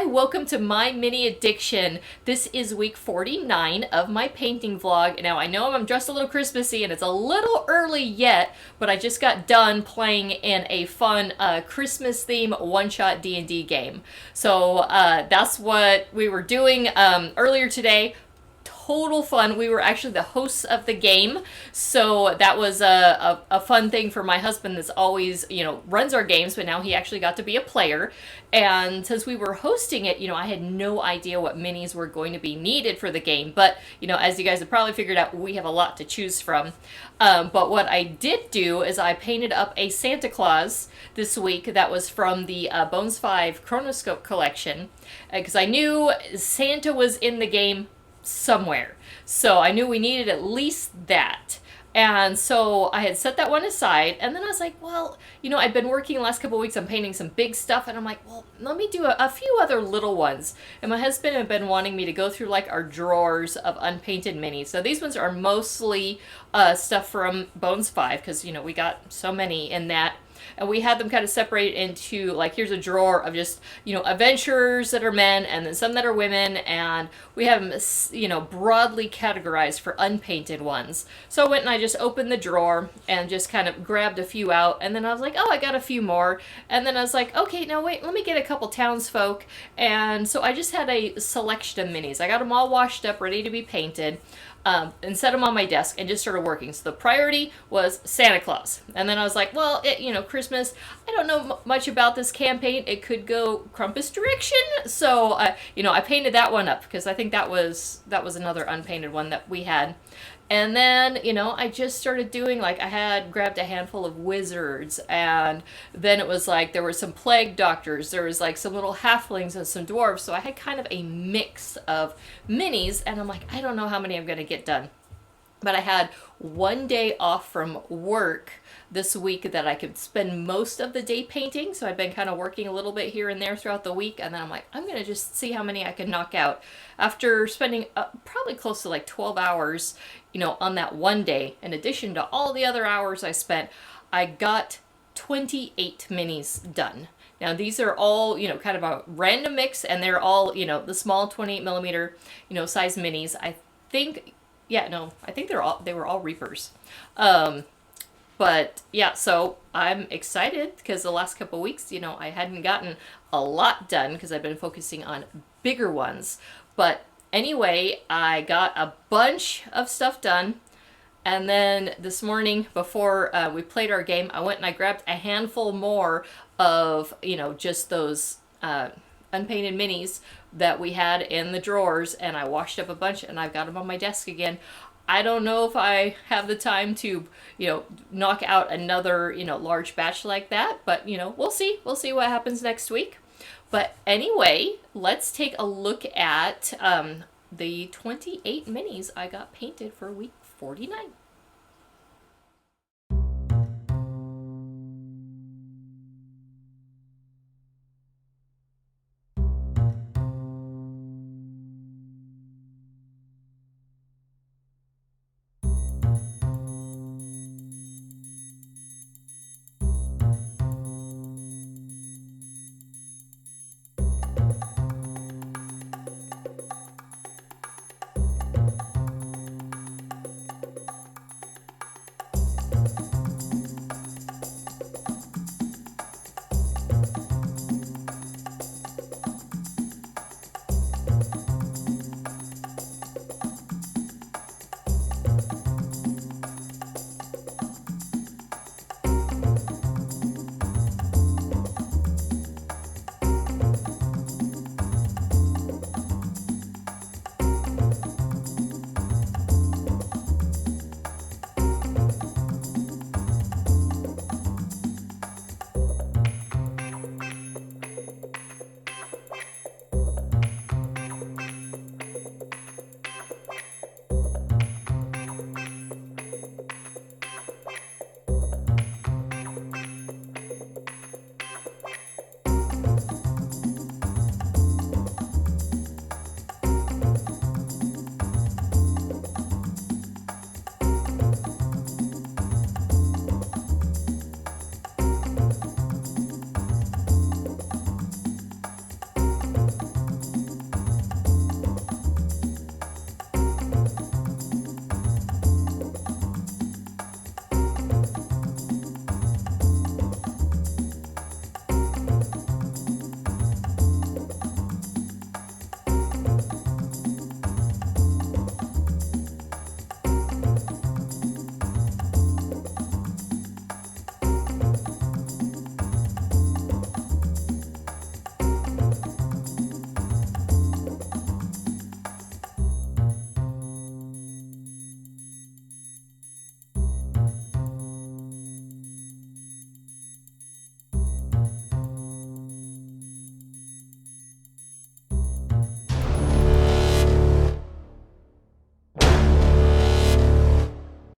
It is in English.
welcome to my mini addiction. This is week 49 of my painting vlog. Now I know I'm dressed a little Christmassy and it's a little early yet, but I just got done playing in a fun Christmas theme one-shot D&D game. So that's what we were doing earlier today. Total fun. We were actually the hosts of the game, so that was a fun thing for my husband that's always, runs our games, but now he actually got to be a player. And since we were hosting it, I had no idea what minis were going to be needed for the game, but, as you guys have probably figured out, we have a lot to choose from. But what I did do is I painted up a Santa Claus this week that was from the Bones 5 Chronoscope collection, because I knew Santa was in the game somewhere. So I knew we needed at least that. And so I had set that one aside, and then I was like, well, I'd been working the last couple of weeks on painting some big stuff, and I'm like, well, let me do a few other little ones. And my husband had been wanting me to go through like our drawers of unpainted minis. So these ones are mostly stuff from Bones 5, because, we got so many in that. And we had them kind of separated into, like, here's a drawer of just, adventurers that are men and then some that are women. And we have them, broadly categorized for unpainted ones. So I went and I just opened the drawer and just kind of grabbed a few out. And then I was like, oh, I got a few more. And then I was like, okay, now wait, let me get a couple townsfolk. And so I just had a selection of minis. I got them all washed up, ready to be painted. And set them on my desk and just started working. So the priority was Santa Claus. And then I was like, well, Christmas, I don't know much about this campaign. It could go Krampus direction. So, I painted that one up because I think that was another unpainted one that we had. And then, I just started doing, like, I had grabbed a handful of wizards, and then it was like there were some plague doctors, there was like some little halflings and some dwarves, so I had kind of a mix of minis, and I'm like, I don't know how many I'm going to get done. But I had one day off from work this week that I could spend most of the day painting. So I've been kind of working a little bit here and there throughout the week. And then I'm like, I'm going to just see how many I can knock out. After spending probably close to like 12 hours, on that one day, in addition to all the other hours I spent, I got 28 minis done. Now these are all, kind of a random mix, and they're all, the small 28 millimeter, size minis. I think they were all Reapers. But yeah, so I'm excited because the last couple of weeks, I hadn't gotten a lot done because I've been focusing on bigger ones. But anyway, I got a bunch of stuff done. And then this morning, before we played our game, I went and I grabbed a handful more of, just those unpainted minis that we had in the drawers, and I washed up a bunch, and I've got them on my desk again. I don't know if I have the time to, knock out another, large batch like that, but, we'll see. We'll see what happens next week. But anyway, let's take a look at the 28 minis I got painted for week 49.